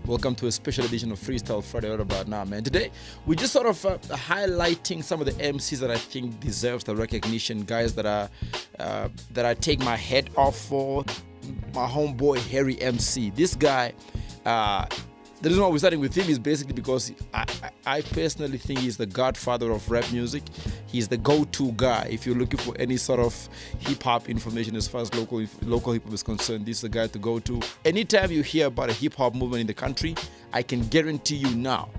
Welcome to a special edition of Freestyle Friday right about now, man. Today, we're just sort of highlighting some of the MCs that I think deserves the recognition, guys that I take my head off for. My homeboy, Harry MC. This guy, the reason why we're starting with him is basically because I personally think he's the godfather of rap music. He's the go-to guy if you're looking for any sort of hip-hop information as far as local hip-hop is concerned. This is the guy to go to. Anytime you hear about a hip-hop movement in the country, I can guarantee you now,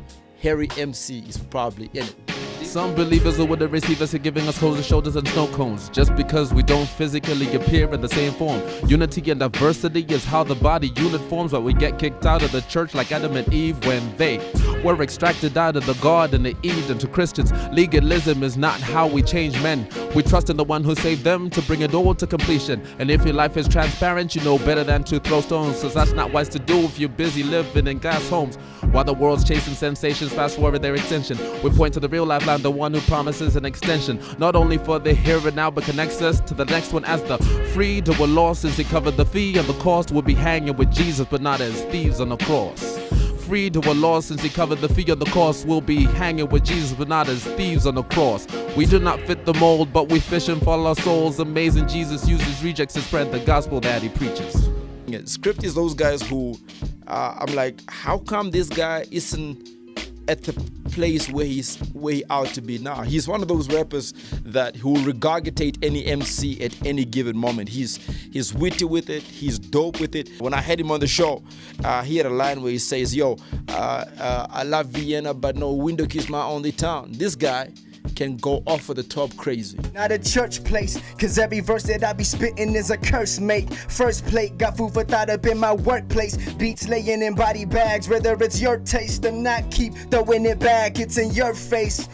Harry MC is probably in it. Some believers are with the receivers are giving us cold shoulders and snow cones just because we don't physically appear in the same form. Unity and diversity is how the body unit forms, but we get kicked out of the church like Adam and Eve when they were extracted out of the garden of Eden. To Christians, legalism is not how we change men. We trust in the one who saved them to bring it all to completion. And if your life is transparent, you know better than to throw stones, so that's not wise to do if you're busy living in glass homes. While the world's chasing sensations, fast forward their extension. We point to the real lifeline, the one who promises an extension, not only for the here and now, but connects us to the next one as the free to a loss, since he covered the fee and the cost. We'll be hanging with Jesus, but not as thieves on the cross. Free to a loss, since he covered the fee and the cost. We'll be hanging with Jesus, but not as thieves on the cross. We do not fit the mold, but we fish and follow our souls. Amazing Jesus uses rejects to spread the gospel that he preaches. Yeah, Script is those guys who I'm like, how come this guy isn't at the place where he ought to be now? He's one of those rappers who will regurgitate any MC at any given moment. He's witty with it, he's dope with it. When I had him on the show, he had a line where he says, yo, I love Vienna, but no window kiss my only town. This guy can go off for the top crazy. Not a church place, cause every verse that I be spitting is a curse, mate. First plate, got food for thought up in my workplace. Beats laying in body bags, whether it's your taste or not, keep throwing it back, it's in your face.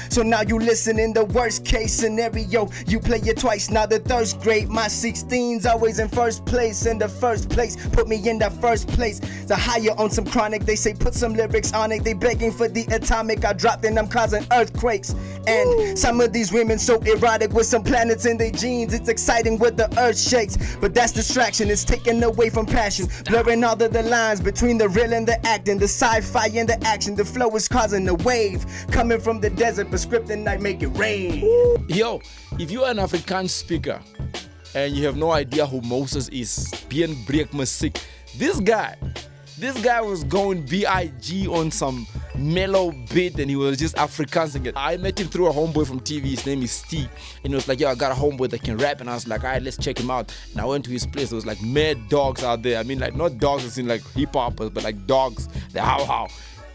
So now you listen in the worst case scenario, you play it twice, now the third's great. My 16's always in first place, in the first place, put me in the first place. The higher on some chronic, they say put some lyrics on it, they begging for the atomic, I dropped and I'm causing earthquakes. And some of these women so erotic with some planets in their jeans, it's exciting with the earth shakes, but that's distraction, it's taken away from passion, blurring all of the lines between the real and the acting, the sci-fi and the action. The flow is causing a wave coming from the desert, but scripting night make it rain. Yo, if you are an Afrikaans speaker and you have no idea who Moses is, Bien Breek Musiek, this guy was going B.I.G. on some mellow beat and he was just Afrikansing it. I met him through a homeboy from TV, his name is Steve, and he was like, yo, I got a homeboy that can rap, and I was like, alright, let's check him out. And I went to his place, there was like mad dogs out there. I mean, like not dogs as in like hip-hoppers, but like dogs, the how.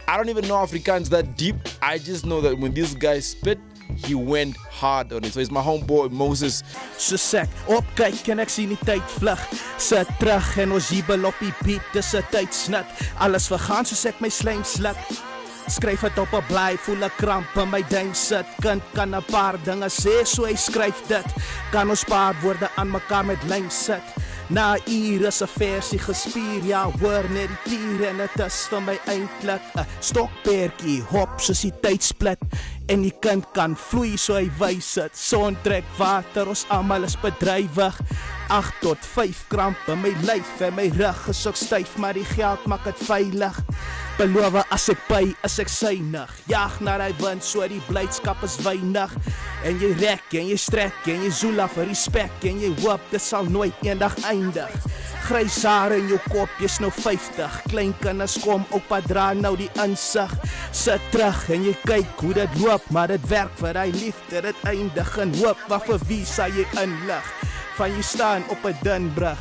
I don't even know Afrikaans that deep. I just know that when this guy spit, he went hard on it. So it's my homeboy Moses. Soos ek opkyk en ek sien die tyd vlug, sit terug en ons jubel op die beat, dis 'n tydsnit, alles vergaan soos ek my slijm sluk. Skryf het op 'n blaai, voel 'n kramp in my duim sit. Kind kan 'n paar dinge sê, so hy skryf dit. Kan ons paar woorde aan mekaar met lym sit. Na ure is 'n versie gespier, ja, hoor net die tiere en dit is vir my eintlik 'n stokperdjie, hop soos die tyd split. En die kind kan vloei, so hy wys dit. Son trek water, ons almal is bedrywig. 8 tot 5 kramp in my lyf en my rug is ook styf, maar die geld maak dit veilig. Beloof as ek by, is ek synig. Jag na die wind, so die blydskap is weinig. En jy rek en jy strek en jy zoel af vir respek en jy hoop dit sal nooit eendag eindig. Grys haar in jou kop, jy's nou 50. Klein kinders kom op pad, dra nou die insig. Sit terug en jy kyk hoe dit loop, maar dit werk vir hy liefde, dit eindig in hoop. Maar vir wie sal jy inlig? Van jy staan op 'n dun brug.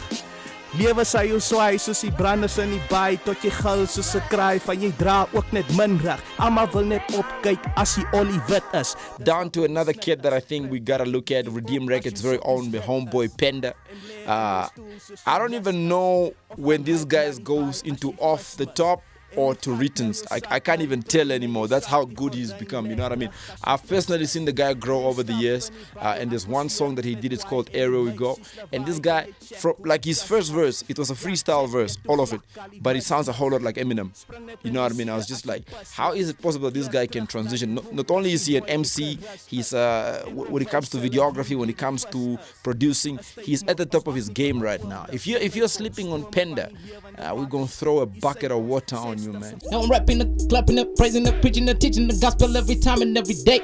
Lewe sal jou swaai soos die branders in die baai, tot jy gil soos 'n kraai, van jy dra ook net min reg. Almal wil net opkyk as die olie wit is. Down to another kid that I think we gotta look at, Redeem Records' very own homeboy Penda. I don't even know when this guy goes into off the top or to writtens. I can't even tell anymore. That's how good he's become, you know what I mean? I've personally seen the guy grow over the years, and there's one song that he did, it's called Area We Go, and this guy, from like his first verse, it was a freestyle verse, all of it, but it sounds a whole lot like Eminem, you know what I mean? I was just like, how is it possible that this guy can transition? Not only is he an MC, he's when it comes to videography, when it comes to producing, he's at the top of his game right now. If you're sleeping on Penda, we're gonna throw a bucket of water on you, man. Now I'm rapping, clapping, praising, preaching, teaching the gospel every time and every day.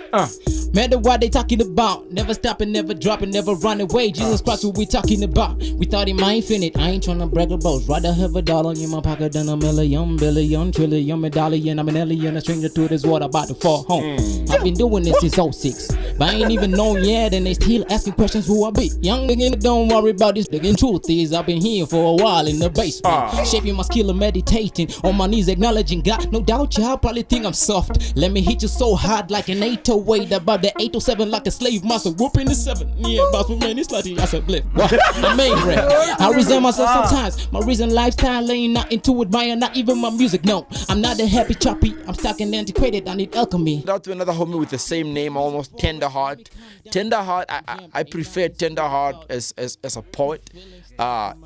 Matter what they talking about, never stopping, never dropping, never run away. Jesus Christ, what we talking about? We thought he might infinite. I ain't tryna brag about. Rather have a dollar in my pocket than a million, billion, trillion, medallion. I'm an alien, a stranger to this world about to fall home. I've been doing this since 06, but I ain't even known yet, and they still asking questions who I be. Young nigga, don't worry about this. The truth is, I've been here for a while in the basement, shaping my skill of meditating on my knees, acknowledging God. No doubt y'all probably think I'm soft. Let me hit you so hard like an 808 about the 807 like a slave master whooping the 7. Yeah, boss man, it's like I said blip. I main rap. I resent myself sometimes. My reason lifestyle ain't not into admire, not even my music. No, I'm not a happy choppy. I'm stuck and antiquated. I need alchemy. Shout out to another homie with the same name, almost Tenderheart. Tenderheart, I prefer Tenderheart as a poet.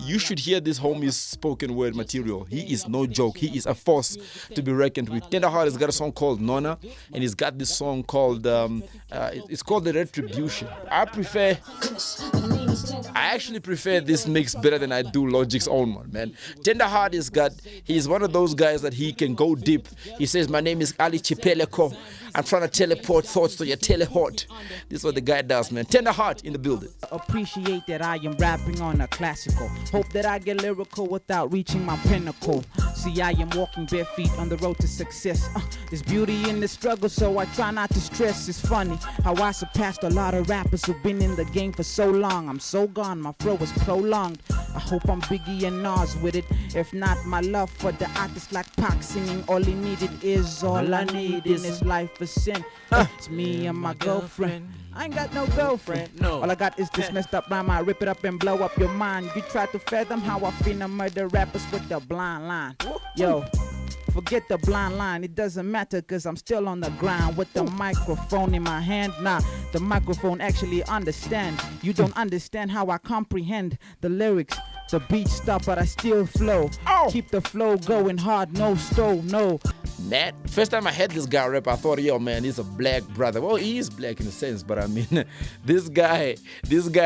You should hear this homie's spoken word material. He is no joke. He is a force to be reckoned with. Tenderheart has got a song called Nona, and he's got this song called it's called The Retribution. I actually prefer this mix better than I do Logic's own one, man. Tenderheart he's one of those guys that he can go deep. He says, my name is Ali Chipeleko. I'm trying to teleport thoughts to your telehort. This is what the guy does, man. Tenderheart in the building. Appreciate that I am rapping on a classical. Hope that I get lyrical without reaching my pinnacle. See, I am walking bare feet on the road to success. There's beauty in the struggle, so I try not to stress. It's funny how I surpassed a lot of rappers who've been in the game for so long. I'm so gone, my flow is prolonged. I hope I'm Biggie and Nas with it. If not, my love for the artists like Pac singing. All he needed is all I need in this life is sin. It's me and my girlfriend. I ain't got no girlfriend. No. All I got is this messed up rhyme. I rip it up and blow up your mind. You try to fathom how I finna murder rappers with the blind line. Yo, forget the blind line. It doesn't matter cause I'm still on the grind with the microphone in my hand. Nah, the microphone actually understand. You don't understand how I comprehend the lyrics. The beat stop, but I still flow. Keep the flow going hard, no stove, no. Nat, first time I heard this guy rap, I thought, yo, man, he's a black brother. Well, he is black in a sense, but I mean, this guy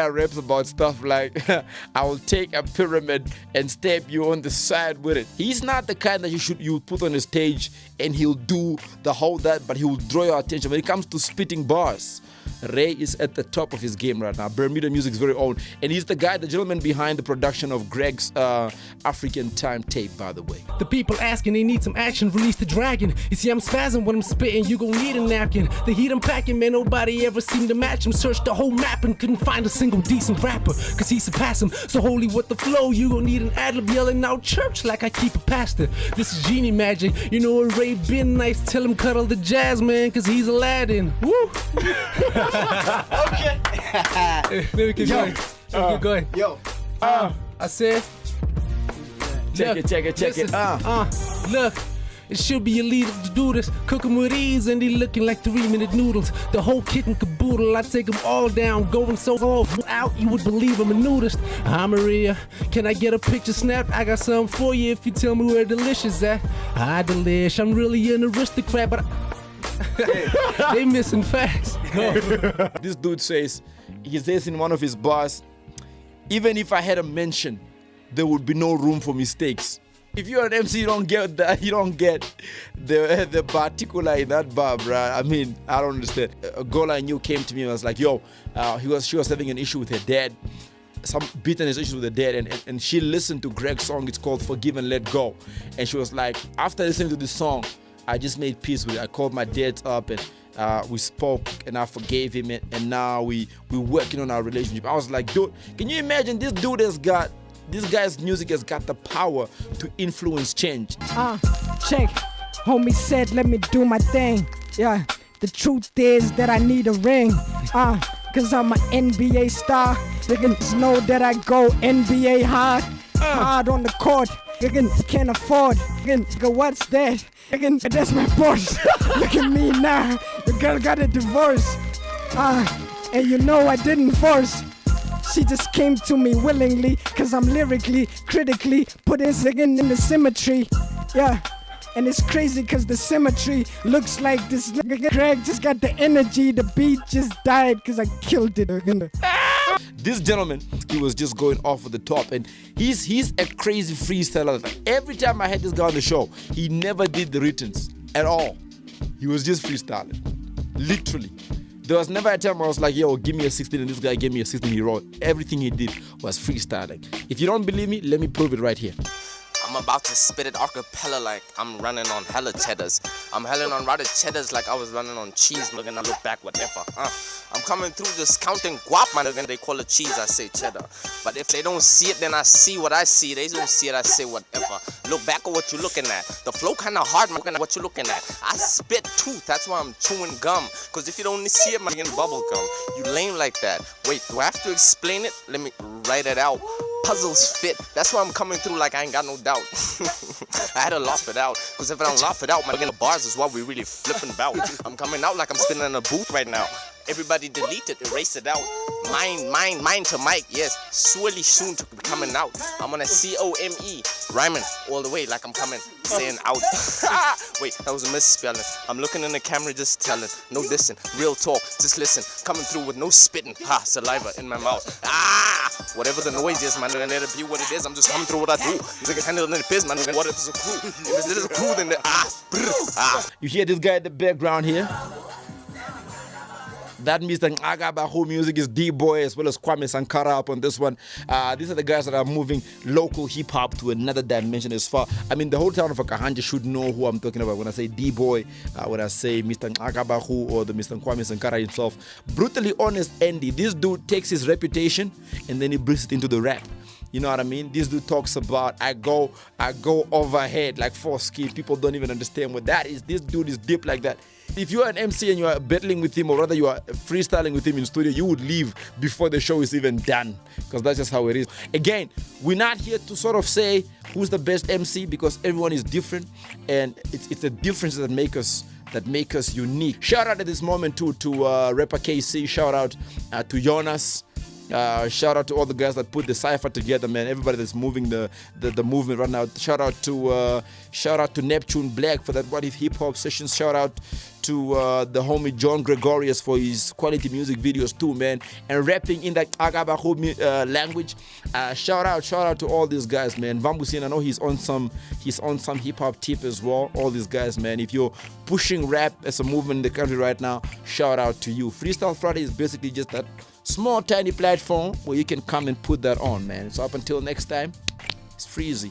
raps about stuff like, I will take a pyramid and stab you on the side with it. He's not the kind that you put on a stage and he'll do the whole that, but he will draw your attention. When it comes to spitting bars, Ray is at the top of his game right now. Bermuda Music's very own. And he's the gentleman behind the production of Greg's African Time tape, by the way. The people asking, they need some action, release the dragon. You see, I'm spazzing when I'm spitting, you gon' need a napkin. The heat I'm packing, man, nobody ever seemed to match him. Searched the whole map and couldn't find a single decent rapper, cause he surpassed him. So holy with the flow, you gon' need an ad-lib yelling out church like I keep a pastor. This is genie magic, you know what Ray been nice, tell him cuddle the jazz, man, cause he's Aladdin. Woo! Okay. Let me keep going. Keep going. Yo. I said. Check it. Look. It should be illegal to do this. Cook 'em with ease and they looking like 3-minute noodles. The whole kit and caboodle, I take 'em all down. Going so all out, you would believe I'm a nudist. Hi Maria, can I get a picture snapped? I got something for you if you tell me where Delicious at. Hi Delish, I'm really an aristocrat, but they missing facts. This dude says in one of his bars, even if I had a mention, there would be no room for mistakes. If you're an MC, you don't get that. You don't get the particular in that bar, bruh. I mean, I don't understand. A girl I knew came to me and was like, yo, she was having an issue with her dad. Some bitterness issues with her dad, and she listened to Greg's song. It's called Forgive and Let Go. And she was like, after listening to this song, I just made peace with it. I called my dad up and we spoke and I forgave him, and now we're working on our relationship. I was like, dude, can you imagine this guy's music has got the power to influence change. Check. Homie said, let me do my thing. Yeah, the truth is that I need a ring. Cause I'm an NBA star. Niggas know that I go NBA hard. Hard on the court. can't afford. What's that? That's my boss. Look at me now. The girl got a divorce. And you know I didn't force. She just came to me willingly, cause I'm lyrically, critically put in the symmetry. Yeah. And it's crazy cause the symmetry looks like this nigga Greg just got the energy. The beat just died cause I killed it. This gentleman, he was just going off at the top, and he's a crazy freestyler. Like, every time I had this guy on the show, he never did the writtens at all. He was just freestyling, literally. There was never a time where I was like, yo, give me a 16, and this guy gave me a 16. He wrote everything he did was freestyling. If you don't believe me, let me prove it right here. I'm about to spit it acapella like I'm running on hella cheddars. I'm hella on rather cheddars like I was running on cheese. Looking, I look back, whatever. I'm coming through just counting guap, man. They call it cheese, I say cheddar. But if they don't see it, then I see what I see. They don't see it, I say whatever. Look back at what you're looking at. The flow kinda hard, man. What you're looking at. I spit tooth, that's why I'm chewing gum. Cause if you don't see it, man, you're getting bubble gum. You lame like that. Wait, do I have to explain it? Let me write it out. Puzzles fit. That's why I'm coming through like I ain't got no doubt. I had to laugh it out. Cause if I don't laugh it out, my bars is what we really flipping about. I'm coming out like I'm spinning in a booth right now. Everybody delete it, erase it out. Mine to Mike, yes. Surely soon to be coming out. I'm on a COME, rhyming all the way like I'm coming, saying out. Wait, that was a misspelling. I'm looking in the camera just telling. No dissing, real talk, just listen. Coming through with no spitting, saliva in my mouth. Whatever the noise is, man, let it be what it is. I'm just coming through what I do. It's like a handle in the biz, man. What if it's a crew? If it's a crew, then You hear this guy in the background here? That means that Agabaho music is D-Boy as well as Kwame Sankara up on this one. These are the guys that are moving local hip-hop to another dimension as far. I mean, the whole town of Akahanja should know who I'm talking about when I say D-Boy, when I say Mr. Agabaho or the Mr. Kwame Sankara himself. Brutally honest Andy, this dude takes his reputation and then he brings it into the rap. You know what I mean? This dude talks about I go overhead like foreskin. People don't even understand what that is. This dude is deep like that. If you are an MC and you are battling with him, or rather you are freestyling with him in studio, you would leave before the show is even done, because that's just how it is. Again, we're not here to sort of say who's the best MC, because everyone is different, and it's the differences that make us unique. Shout out at this moment to rapper KC. Shout out to Jonas. Shout out to all the guys that put the cypher together, man. Everybody that's moving the movement right now. Shout out to Neptune Black for that What If Hip Hop sessions. Shout out to the homie John Gregorius for his quality music videos too, man. And rapping in that Agabaho language. Shout out to all these guys, man. Vambusin, I know he's on some hip hop tip as well. All these guys, man. If you're pushing rap as a movement in the country right now, shout out to you. Freestyle Friday is basically just that small tiny platform where you can come and put that on, man. So up until next time, it's Freezy.